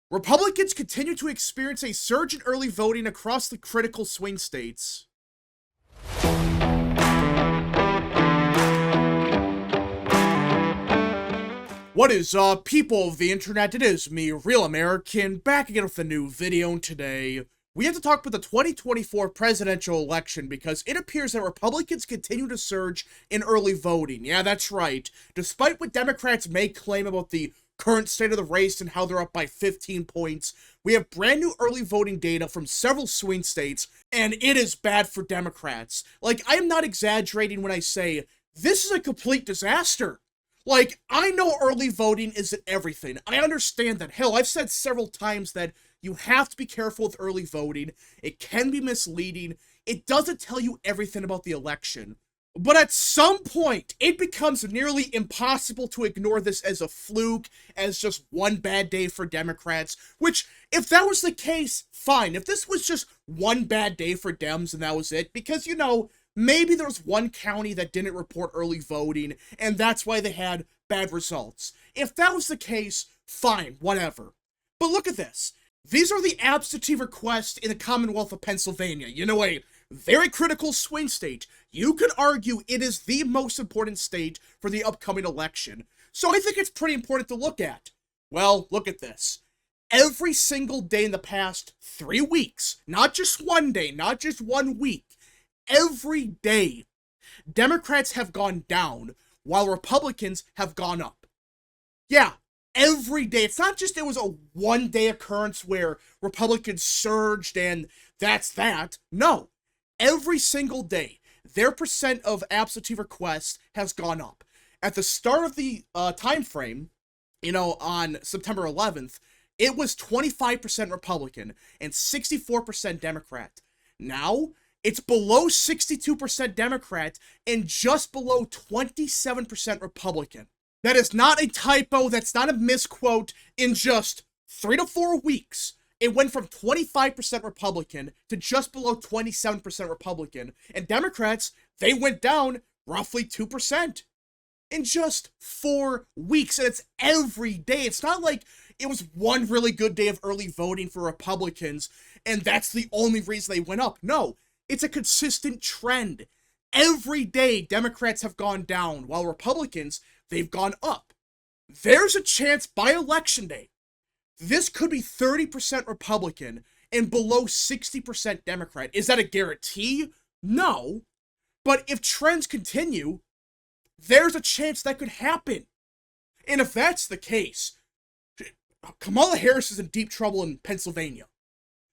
Republicans continue to experience a surge in early voting across the critical swing states. What is up, people of the internet? It is me, Real American, back again with a new video, and today we have to talk about the 2024 presidential election because it appears that Republicans continue to surge in early voting. Yeah, that's right. Despite what Democrats may claim about the current state of the race and how they're up by 15 points, we have brand new early voting data from several swing states, and it is bad for Democrats. Like, I am not exaggerating when I say this is a complete disaster. Like, I know early voting isn't everything. I understand that. Hell, I've said several times that you have to be careful with early voting. It can be misleading. It doesn't tell you everything about the election. But at some point, it becomes nearly impossible to ignore this as a fluke, as just one bad day for Democrats, which, if that was the case, fine. If this was just one bad day for Dems and that was it, because, maybe there was one county that didn't report early voting, and that's why they had bad results. If that was the case, fine, whatever. But look at this. These are the absentee requests in the Commonwealth of Pennsylvania. A very critical swing state. You could argue it is the most important state for the upcoming election. So I think it's pretty important to look at. Well, look at this. Every single day in the past 3 weeks, not just one day, not just 1 week, every day, Democrats have gone down while Republicans have gone up. Yeah, every day. It's not just it was a one-day occurrence where Republicans surged and that's that. No, every single day, their percent of absentee requests has gone up. At the start of the time frame, on September 11th, it was 25% Republican and 64% Democrat. Now, it's below 62% Democrat and just below 27% Republican. That is not a typo, that's not a misquote. In just 3 to 4 weeks, it went from 25% Republican to just below 27% Republican. And Democrats, they went down roughly 2% in just 4 weeks. And it's every day. It's not like it was one really good day of early voting for Republicans and that's the only reason they went up. No, it's a consistent trend. Every day, Democrats have gone down, while Republicans, they've gone up. There's a chance by Election Day, this could be 30% Republican and below 60% Democrat. Is that a guarantee? No. But if trends continue, there's a chance that could happen. And if that's the case, Kamala Harris is in deep trouble in Pennsylvania.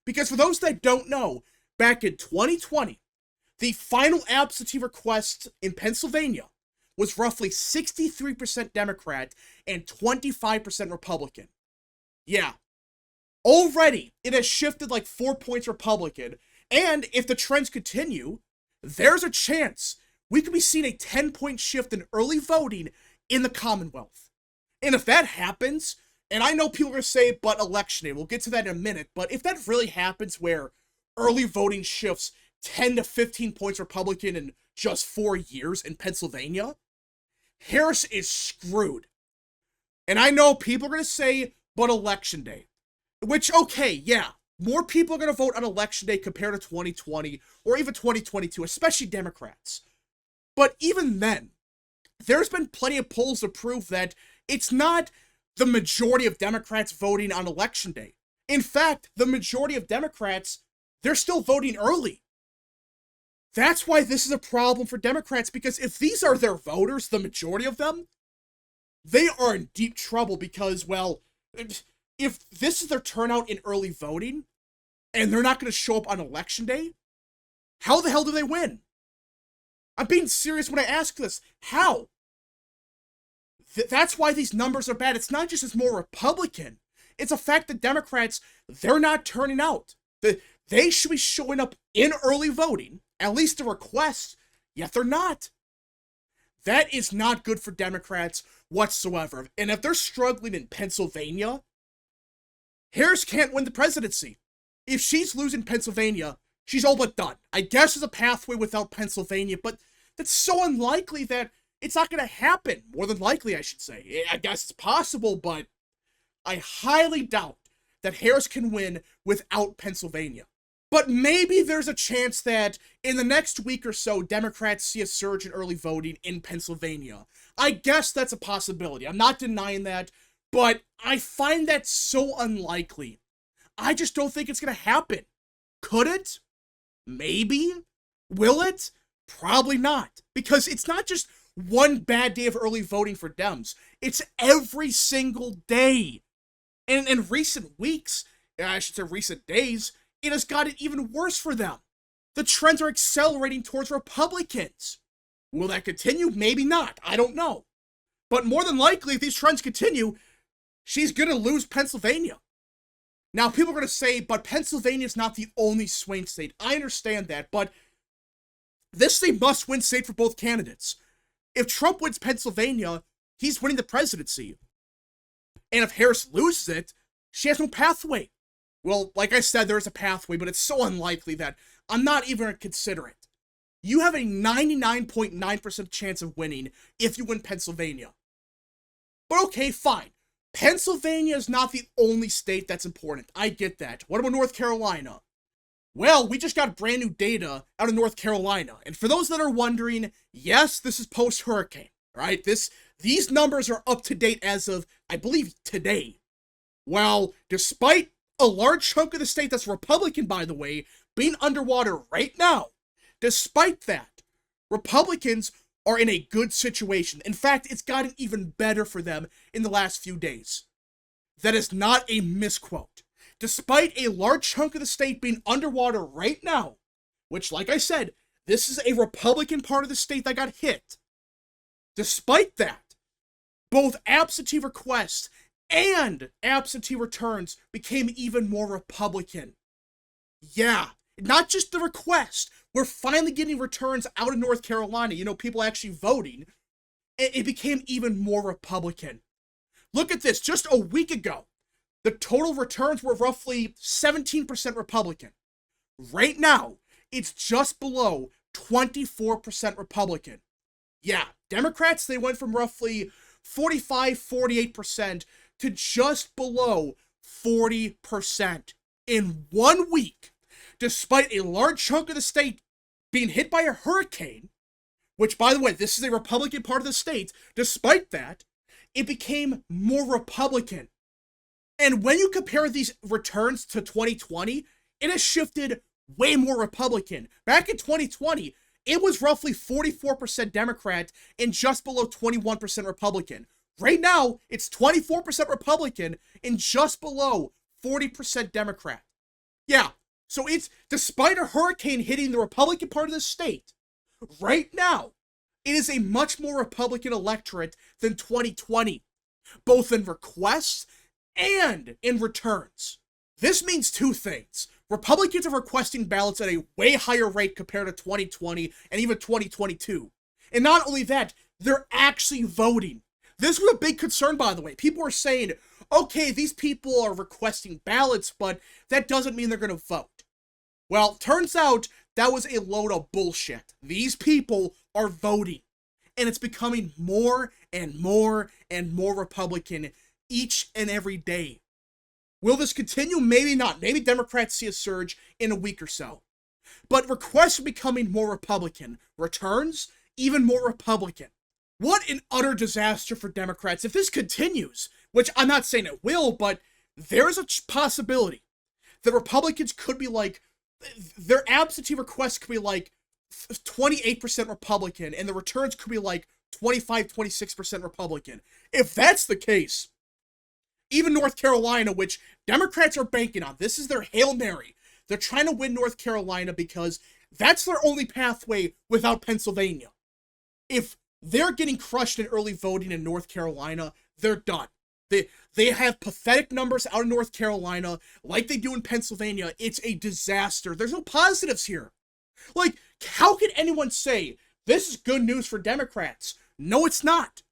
Because for those that don't know, back in 2020, the final absentee request in Pennsylvania was roughly 63% Democrat and 25% Republican. Yeah. Already, it has shifted like 4 points Republican, and if the trends continue, there's a chance we could be seeing a 10-point shift in early voting in the Commonwealth. And if that happens, and I know people are going to say, but Election Day, we'll get to that in a minute, but if that really happens where early voting shifts 10 to 15 points Republican in just 4 years in Pennsylvania, Harris is screwed. And I know people are going to say, but Election Day. Which, okay, yeah, more people are going to vote on Election Day compared to 2020 or even 2022, especially Democrats. But even then, there's been plenty of polls to prove that it's not the majority of Democrats voting on Election Day. In fact, the majority of Democrats, they're still voting early. That's why this is a problem for Democrats, because if these are their voters, the majority of them, they are in deep trouble because, well, if this is their turnout in early voting, and they're not going to show up on Election Day, how the hell do they win? I'm being serious when I ask this. How? That's why these numbers are bad. It's not just it's more Republican. It's a fact that Democrats, they're not turning out. They should be showing up in early voting, at least a request, yet they're not. That is not good for Democrats whatsoever. And if they're struggling in Pennsylvania, Harris can't win the presidency. If she's losing Pennsylvania, she's all but done. I guess there's a pathway without Pennsylvania, but that's so unlikely that it's not going to happen. More than likely, I should say. I guess it's possible, but I highly doubt that Harris can win without Pennsylvania. But maybe there's a chance that in the next week or so, Democrats see a surge in early voting in Pennsylvania. I guess that's a possibility. I'm not denying that, but I find that so unlikely. I just don't think it's going to happen. Could it? Maybe. Will it? Probably not. Because it's not just one bad day of early voting for Dems. It's every single day. And in recent weeks, I should say recent days, it has gotten even worse for them. The trends are accelerating towards Republicans. Will that continue? Maybe not. I don't know. But more than likely, if these trends continue, she's going to lose Pennsylvania. Now, people are going to say, but Pennsylvania is not the only swing state. I understand that, but this is a must-win state for both candidates. If Trump wins Pennsylvania, he's winning the presidency. And if Harris loses it, she has no pathway. Well, like I said, there is a pathway, but it's so unlikely that I'm not even going to consider it. You have a 99.9% chance of winning if you win Pennsylvania. But okay, fine. Pennsylvania is not the only state that's important. I get that. What about North Carolina? Well, we just got brand new data out of North Carolina. And for those that are wondering, yes, this is post-hurricane, right? These numbers are up to date as of, I believe, today. Well, despite a large chunk of the state that's Republican, by the way, being underwater right now, despite that, Republicans are in a good situation. In fact, it's gotten even better for them in the last few days. That is not a misquote. Despite a large chunk of the state being underwater right now, which, like I said, this is a Republican part of the state that got hit. Despite that, both absentee requests and absentee returns became even more Republican. Yeah, not just the request. We're finally getting returns out of North Carolina, people actually voting. It became even more Republican. Look at this, just a week ago, the total returns were roughly 17% Republican. Right now, it's just below 24% Republican. Yeah, Democrats, they went from roughly 45-48% to just below 40% in 1 week, despite a large chunk of the state being hit by a hurricane, which, by the way, this is a Republican part of the state. Despite that, it became more Republican. And when you compare these returns to 2020, it has shifted way more Republican. Back in 2020, it was roughly 44% Democrat and just below 21% Republican. Right now, it's 24% Republican and just below 40% Democrat. Yeah, so it's, despite a hurricane hitting the Republican part of the state, right now, it is a much more Republican electorate than 2020, both in requests and in returns. This means two things. Republicans are requesting ballots at a way higher rate compared to 2020 and even 2022. And not only that, they're actually voting. This was a big concern, by the way. People were saying, okay, these people are requesting ballots, but that doesn't mean they're going to vote. Well, turns out that was a load of bullshit. These people are voting. And it's becoming more and more and more Republican each and every day. Will this continue? Maybe not. Maybe Democrats see a surge in a week or so. But requests are becoming more Republican. Returns, even more Republican. What an utter disaster for Democrats. If this continues, which I'm not saying it will, but there's a possibility that Republicans could be like, their absentee requests could be like 28% Republican, and the returns could be like 25-26% Republican. If that's the case, even North Carolina, which Democrats are banking on, this is their Hail Mary. They're trying to win North Carolina because that's their only pathway without Pennsylvania. If they're getting crushed in early voting in North Carolina, they're done. They have pathetic numbers out of North Carolina like they do in Pennsylvania. It's a disaster. There's no positives here. Like, how can anyone say this is good news for Democrats? No, it's not.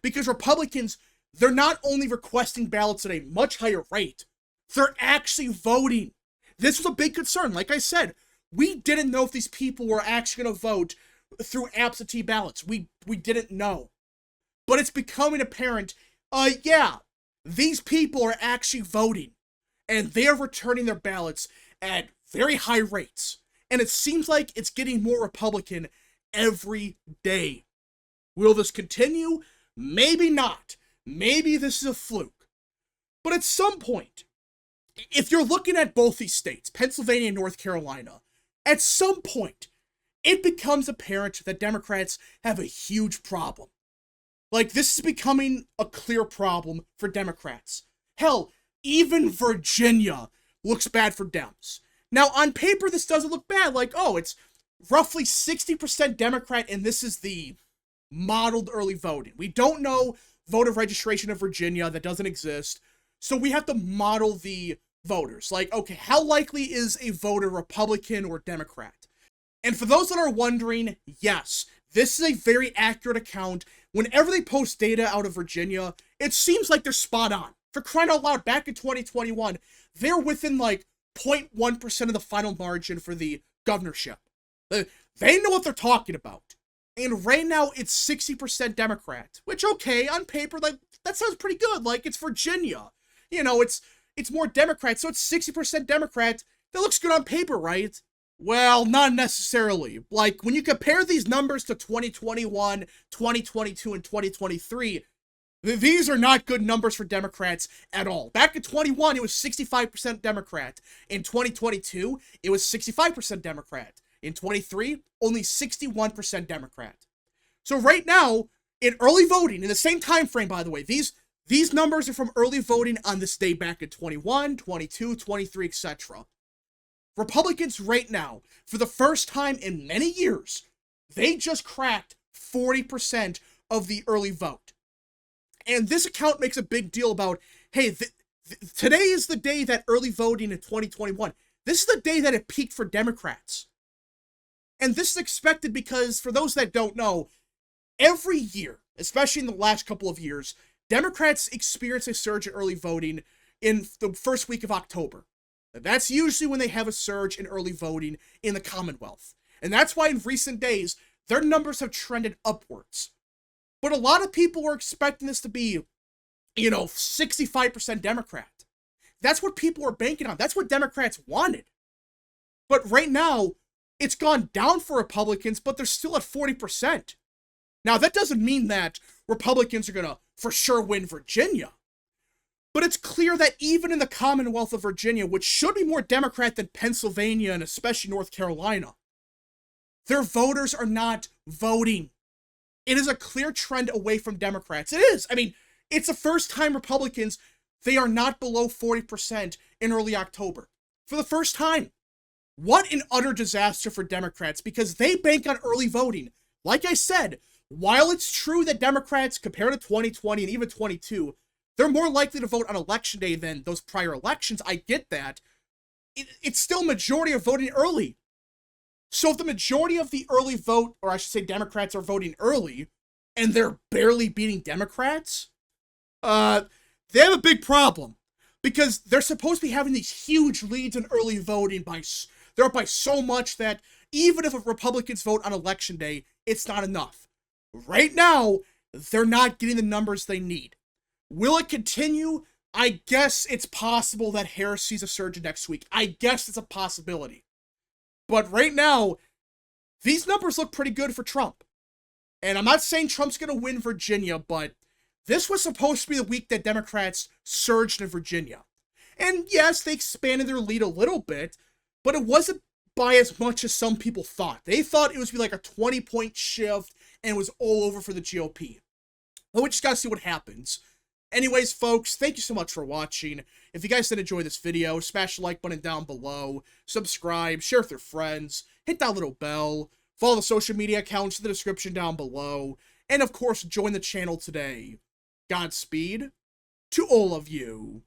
Because Republicans, they're not only requesting ballots at a much higher rate, they're actually voting. This was a big concern. Like I said, we didn't know if these people were actually going to vote through absentee ballots. We didn't know. But it's becoming apparent, yeah, these people are actually voting. and they are returning their ballots at very high rates. And it seems like it's getting more Republican every day. Will this continue? Maybe not. Maybe this is a fluke. But at some point, if you're looking at both these states, Pennsylvania and North Carolina, at some point, it becomes apparent that Democrats have a huge problem. Like, this is becoming a clear problem for Democrats. Hell, even Virginia looks bad for Dems. Now, on paper, this doesn't look bad. Like, oh, it's roughly 60% Democrat, and this is the modeled early voting. We don't know voter registration in Virginia. That doesn't exist. So we have to model the voters. Like, okay, how likely is a voter Republican or Democrat? And for those that are wondering, yes, this is a very accurate account. Whenever they post data out of Virginia, it seems like they're spot on. For crying out loud, back in 2021, they're within like 0.1% of the final margin for the governorship. They know what they're talking about. And right now, it's 60% Democrat. Which, okay, on paper, like, that sounds pretty good. Like, it's Virginia. You know, it's more Democrat, so it's 60% Democrat. That looks good on paper, right? Well, not necessarily. Like, when you compare these numbers to 2021, 2022, and 2023, these are not good numbers for Democrats at all. Back in 21, it was 65% Democrat. In 2022, it was 65% Democrat. In 23, only 61% Democrat. So right now, in early voting, in the same time frame, by the way, these numbers are from early voting on this day back in 21, 22, 23, etc. Republicans right now, for the first time in many years, they just cracked 40% of the early vote. And this account makes a big deal about, hey, today is the day that early voting in 2021, this is the day that it peaked for Democrats. And this is expected because, for those that don't know, every year, especially in the last couple of years, Democrats experience a surge in early voting in the first week of October. That's usually when they have a surge in early voting in the Commonwealth. And that's why in recent days, their numbers have trended upwards. But a lot of people were expecting this to be, 65% Democrat. That's what people were banking on. That's what Democrats wanted. But right now, it's gone down for Republicans, but they're still at 40%. Now, that doesn't mean that Republicans are going to for sure win Virginia. But it's clear that even in the Commonwealth of Virginia, which should be more Democrat than Pennsylvania and especially North Carolina, their voters are not voting. It is a clear trend away from Democrats. It is. I mean, it's the first time Republicans, they are not below 40% in early October. For the first time. What an utter disaster for Democrats, because they bank on early voting. Like I said, while it's true that Democrats, compared to 2020 and even 22, they're more likely to vote on election day than those prior elections, I get that. It's still majority are voting early. So if the majority of the early vote, or I should say Democrats, are voting early, and they're barely beating Democrats, they have a big problem. Because they're supposed to be having these huge leads in early voting they're up by so much that even if Republicans vote on election day, it's not enough. Right now, they're not getting the numbers they need. Will it continue? I guess it's possible that Harris sees a surge next week. I guess it's a possibility. But right now, these numbers look pretty good for Trump. And I'm not saying Trump's going to win Virginia, but this was supposed to be the week that Democrats surged in Virginia. And yes, they expanded their lead a little bit, but it wasn't by as much as some people thought. They thought it was be like a 20-point shift and it was all over for the GOP. But we just gotta see what happens. Anyways, folks, thank you so much for watching. If you guys did enjoy this video, smash the like button down below, subscribe, share with your friends, hit that little bell, follow the social media accounts in the description down below, and of course, join the channel today. Godspeed to all of you.